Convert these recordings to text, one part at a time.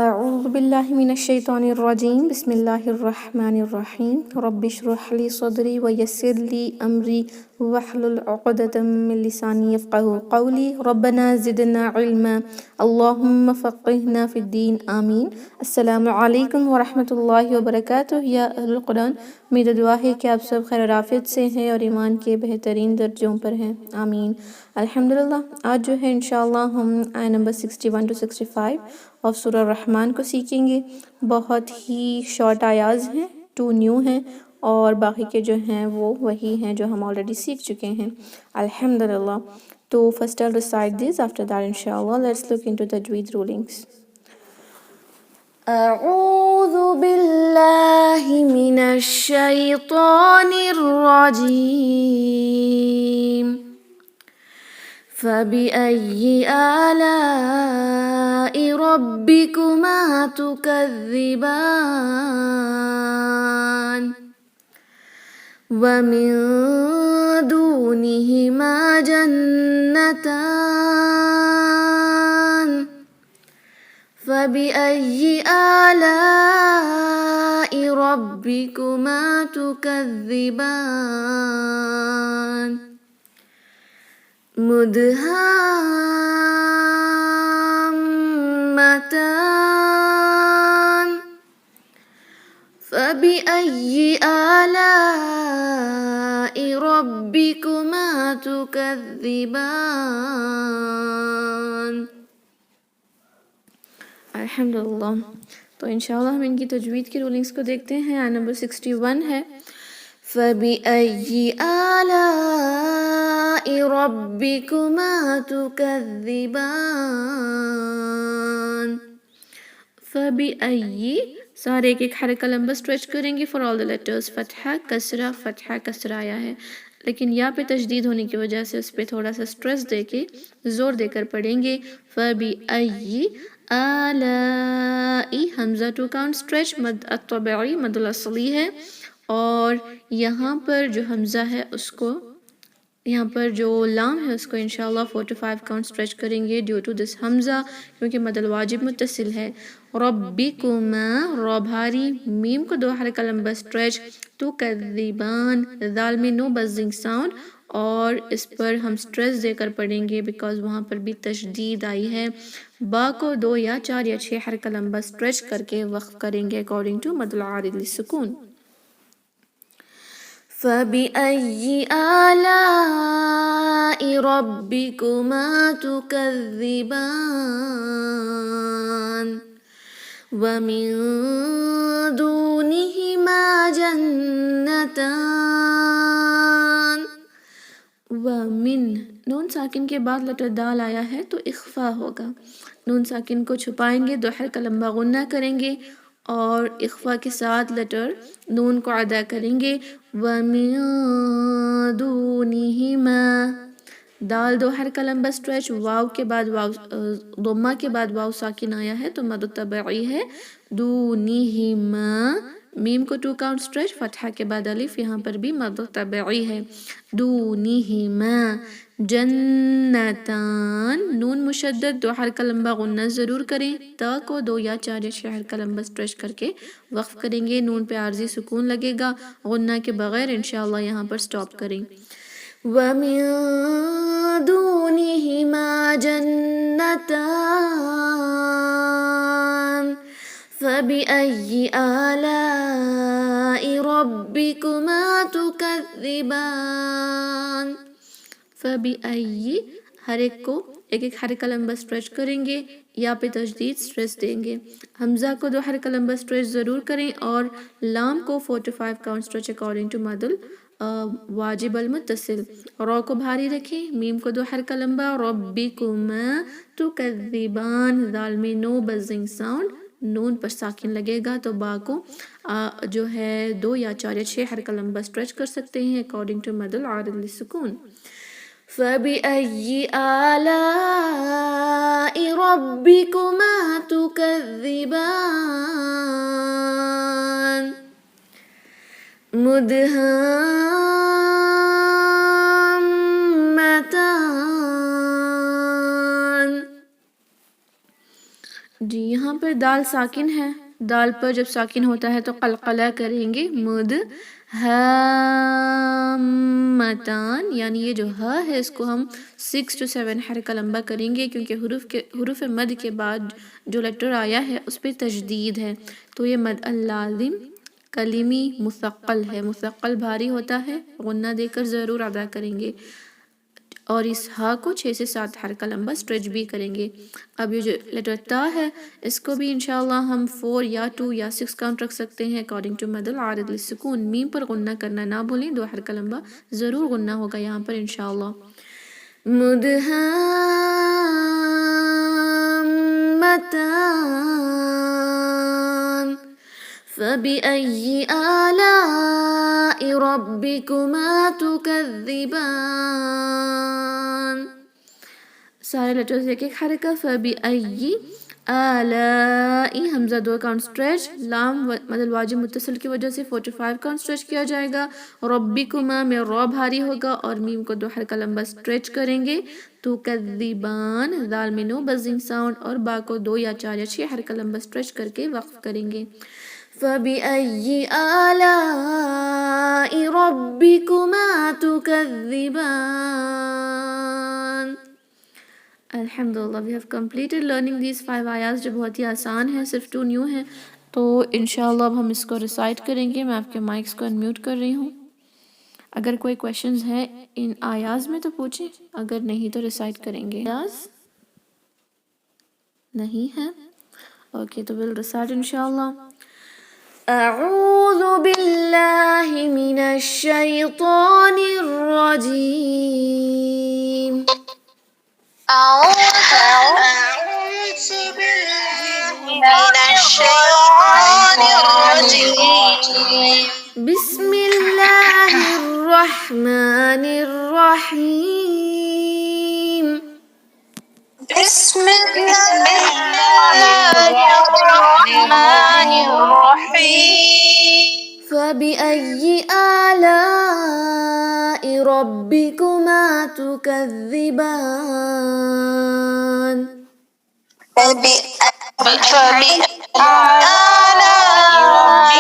اعوذ باللہ من الشیطان الرجیم بسم اللہ الرحمن الرحیم رب اشرح لی صدری ویسر لی امری واحلل عقدۃ من لسانی یفقہوا قولی ربنا زدنا علما اللہم فقہنا فی الدین آمین۔ السلام علیکم ورحمۃ اللہ وبرکاتہ۔ یا اہل القرآن، میری دعا ہے کہ آپ سب خیر عافیت سے ہیں اور ایمان کے بہترین درجوں پر ہیں، آمین۔ الحمدللہ، آج جو ہے انشاءاللہ ہم آیہ نمبر 61 to 65 اور سورہ الرحمن کو سیکھیں گے۔ بہت ہی شارٹ آیاز ہیں، 2 نیو ہیں اور باقی کے جو ہیں وہ وہی ہیں جو ہم آلریڈی سیکھ چکے ہیں، الحمدللہ۔ تو first I'll recite this, after that inshallah let's look into tajweed rulings. اعوذ باللہ من الشیطان الرجیم فَبِأَيِّ آلَاءِ رَبِّكُمَا تُكَذِّبَانِ وَمِن دُونِهِمَا جَنَّتَانِ فَبِأَيِّ آلَاءِ رَبِّكُمَا تُكَذِّبَانِ مُدْهَامَّتَانِ فَبِأَيِّ آلَاءِ رَبِّكُمَا تُكَذِّبَانِ۔ الحمدللہ۔ تو انشاءاللہ ہم ان کی تجوید کی رولنگز کو دیکھتے ہیں۔ آیہ نمبر 61 ہے فَبِأَيِّ آلَاءِ رَبِّكُمَا تُكَذِّبَانِ۔ فَبِأَيِّ، سارے ایک ایک حرکہ لمبا اسٹریچ کریں گے فار آل دا لیٹرز۔ فتحہ کسرہ آیا ہے، لیکن یا پہ تشدید ہونے کی وجہ سے اس پہ تھوڑا سا سٹریس دے کے زور دے کر پڑھیں گے۔ فَبِأَيِّ آلائی، حمزہ 2 کاؤنٹ اسٹریچ، مد الطبعی مد الاصلی ہے، اور یہاں پر جو حمزہ ہے اس کو، یہاں پر جو لام ہے اس کو انشاءاللہ 4 to 5 کاؤنٹ اسٹریچ کریں گے ڈیو ٹو دس حمزہ، کیونکہ مد الواجب متصل ہے۔ ربکما، را بھاری، میم کو 2 حرکہ لمبا اسٹریچ، تکذبان، دال میں نو بزنگ ساؤنڈ، اور اس پر ہم سٹریس دے کر پڑھیں گے بیکاز وہاں پر بھی تشدید آئی ہے۔ با کو 2 یا 4 یا 6 حرکہ لمبا اسٹریچ کر کے وقف کریں گے اکارڈنگ ٹو مد العارض للسکون۔ فَبِأَيِّ آلَاءِ رَبِّكُمَا تُكَذِّبَانِ وَمِن دُونِهِمَا جَنَّتَانِ۔ وَمِن، نون ساکن کے بعد لیٹر دال آیا ہے تو اخفا ہوگا، نون ساکن کو چھپائیں گے، 2 حرکہ لمبا غنہ کریں گے اور اخفا کے ساتھ لیٹر نون کو ادا کریں گے۔ وَمِن دُونِهِمَا، دال 2 حرکہ لمبا اسٹریچ، واو کے بعد واو، ضمہ کے بعد واو ساکن آیا ہے تو مد طبعی ہے۔ دونہما، میم کو 2 کاؤنٹ اسٹریچ، فتحہ کے بعد الف، یہاں پر بھی مد طبعی ہے۔ دونہما جنتان، نون مشدد 2 حرکہ لمبا غنہ ضرور کریں، تا کو 2 یا 4 یا 6 حرکہ لمبا اسٹریچ کر کے وقف کریں گے، نون پہ عارضی سکون لگے گا، غنہ کے بغیر انشاءاللہ یہاں پر سٹاپ کریں۔ وَمِن دُونِهِمَا جَنَّتَانِ فَبِأَيِّ آلَاءِ رَبِّكُمَا تُكَذِّبَانِ۔ فَبِأَيِّ، ہر ایک کو ایک ایک حرکہ لمبا اسٹریچ کریں گے، یا پہ تشدید سٹریس دیں گے۔ حمزہ کو 2 حرکہ لمبا اسٹریچ ضرور کریں اور لام کو 4 to 5 count stretch according to مد واجب المتصل۔ را کو بھاری رکھیں، میم کو 2 حرکہ لمبا، ربکما تکذبان، دال میں نو بزنگ ساؤنڈ، نون پر ساکن لگے گا تو با کو جو ہے 2 یا 4 یا 6 حرکہ لمبا اسٹریچ کر سکتے ہیں اکارڈنگ ٹو مد العارض للسکون۔ فَبِأَيِّ آلَاءِ رَبِّكُمَا تُكَذِّبَانِ مُدْهَامَّتَانِ۔ جی یہاں پر دال ساکن ہے، دال پر جب ساکن ہوتا ہے تو قلقلہ کریں گے، مدہامتان، یعنی یہ جو ہا ہے اس کو ہم 6 to 7 حرکہ لمبا کریں گے، کیونکہ حروف مد کے بعد جو لیٹر آیا ہے اس پہ تشدید ہے، تو یہ مد اللازم کلمی مثقل ہے، مثقل بھاری ہوتا ہے، غنہ دے کر ضرور ادا کریں گے، اور اس ہا کو 6 سے 7 حرکہ لمبا اسٹریچ بھی کریں گے۔ اب یہ جو لیٹر تا ہے اس کو بھی انشاءاللہ ہم 4 یا 2 یا 6 کاؤنٹ رکھ سکتے ہیں اکارڈنگ ٹو مد العارض للسکون۔ میم پر غنہ کرنا نہ بھولیں، 2 حرکہ لمبا ضرور غنہ ہوگا یہاں پر انشاءاللہ۔ مدہامتان فبأي آلاء ربكما تكذبان، سارے لیٹرز ایک ایک حرکہ، فبأي آلاء، حمزہ 2 کاؤنٹ اسٹریچ، لام مد الواجب متصل کی وجہ سے 45 کاؤنٹ اسٹریچ کیا جائے گا، ربکما میں رو بھاری ہوگا اور میم کو 2 حرکہ لمبا اسٹریچ کریں گے، تکذبان، دال میں نو بزنگ ساؤنڈ اور با کو 2 یا 4 یا 6 حرکہ لمبا اسٹریچ کر کے وقف کریں گے۔ فَبِأَيِّ آلَاءِ رَبِّكُمَا تُكَذِّبَانِ۔ الحمدللہ we have completed learning these 5 آیات جو بہت ہی آسان ہے، صرف 2 نیو ہیں، تو انشاءاللہ اب ہم اس کو ریسائٹ کریں گے۔ میں آپ کے مائکس کو انمیوٹ کر رہی ہوں، اگر کوئی کویشچنز ہیں ان آیاز میں تو پوچھیں، اگر نہیں تو ریسائٹ کریں گے۔ آیاز نہیں ہے، اوکے تو we'll recite انشاءاللہ۔ اعوذ باللہ من الشیطان الرجیم، أعوذ بالله من الشيطان الرجيم. بسم اللہ الرحمن الرحیم، بسم الله الرحمن الرحيم. فبأي آلاء ربكما تكذبان، فبأي آلاء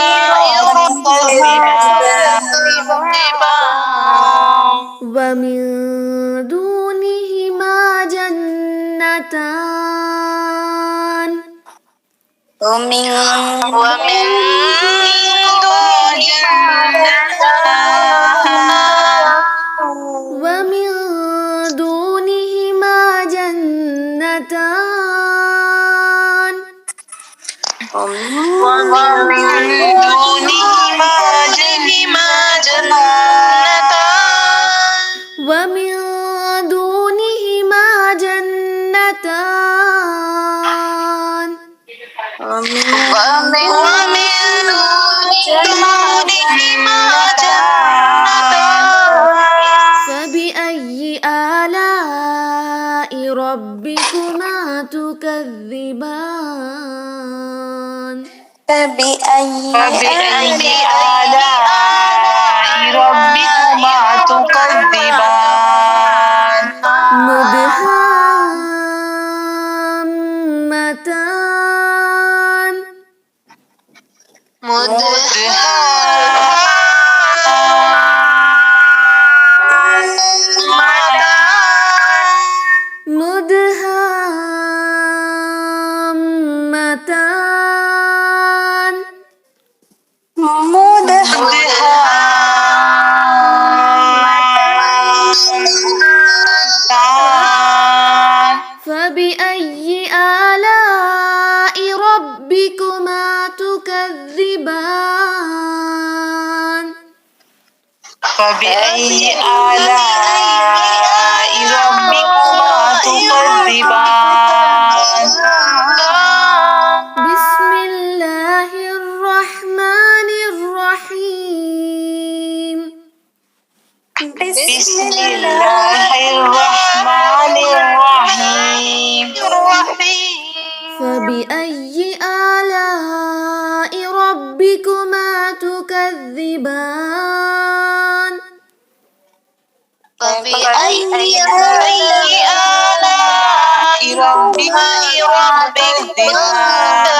ربكما تكذبان. ومن دونهما جنتان، ومن دونهما جنتان، ومن دونهما جنتان، فبأي آلاء ربكما تكذبان، فبأي آلاء ربكما تكذبان. مدهامتان مدهامتان فبأي آلاء ربكما تكذبان، فبأي آلاء ربكما تكذبان. بسم الله الرحمن الرحيم، بسم الله الرحمن الرحيم. فبأي آلاء ربكما تكذبان، فبأي آلاء ربكما تكذبان.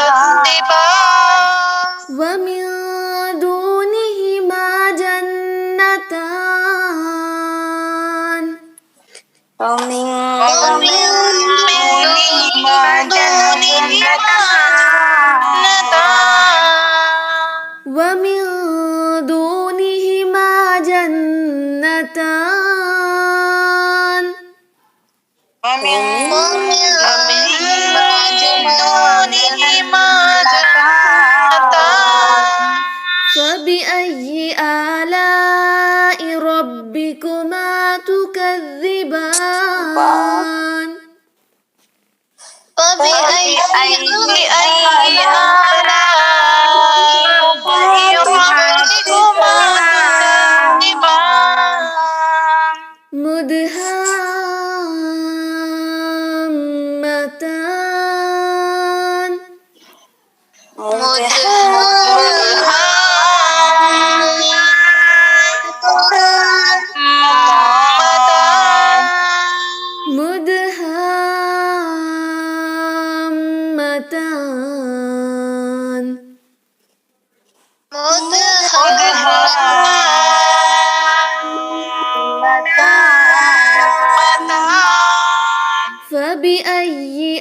فبأي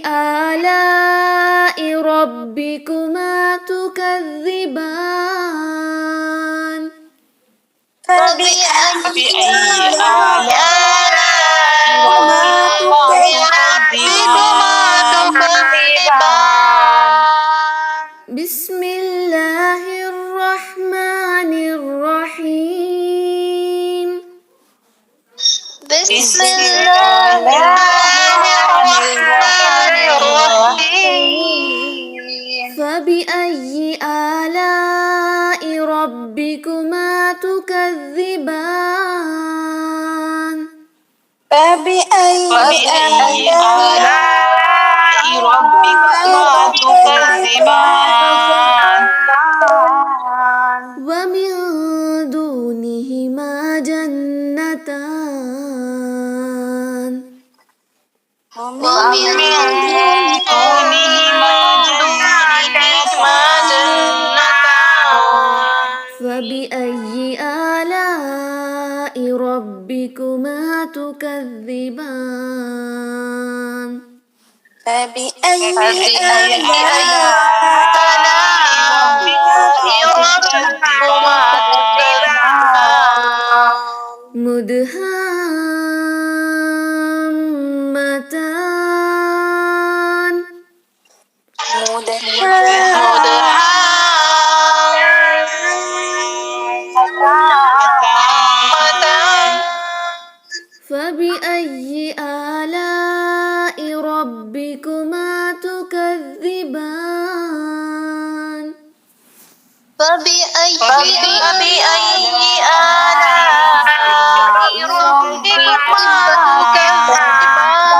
آلاء ربكما تكذبان مدهامتان فبأي آلاء ربكما تكذبان بسم الله الرحمن الرحيم بسم الله الرحمن الرحيم فبأي آلاء ربكما تكذبان فبأي آلاء ربكما تكذبان ومن دونهما جنتان ومن دونهما جنتان فبأي آلاء ربكما تكذبان فبأي آلاء ربكما تكذبان مدهامتان فبأي آلاء ربكما تكذبان فبأي آلاء ربكما تكذبان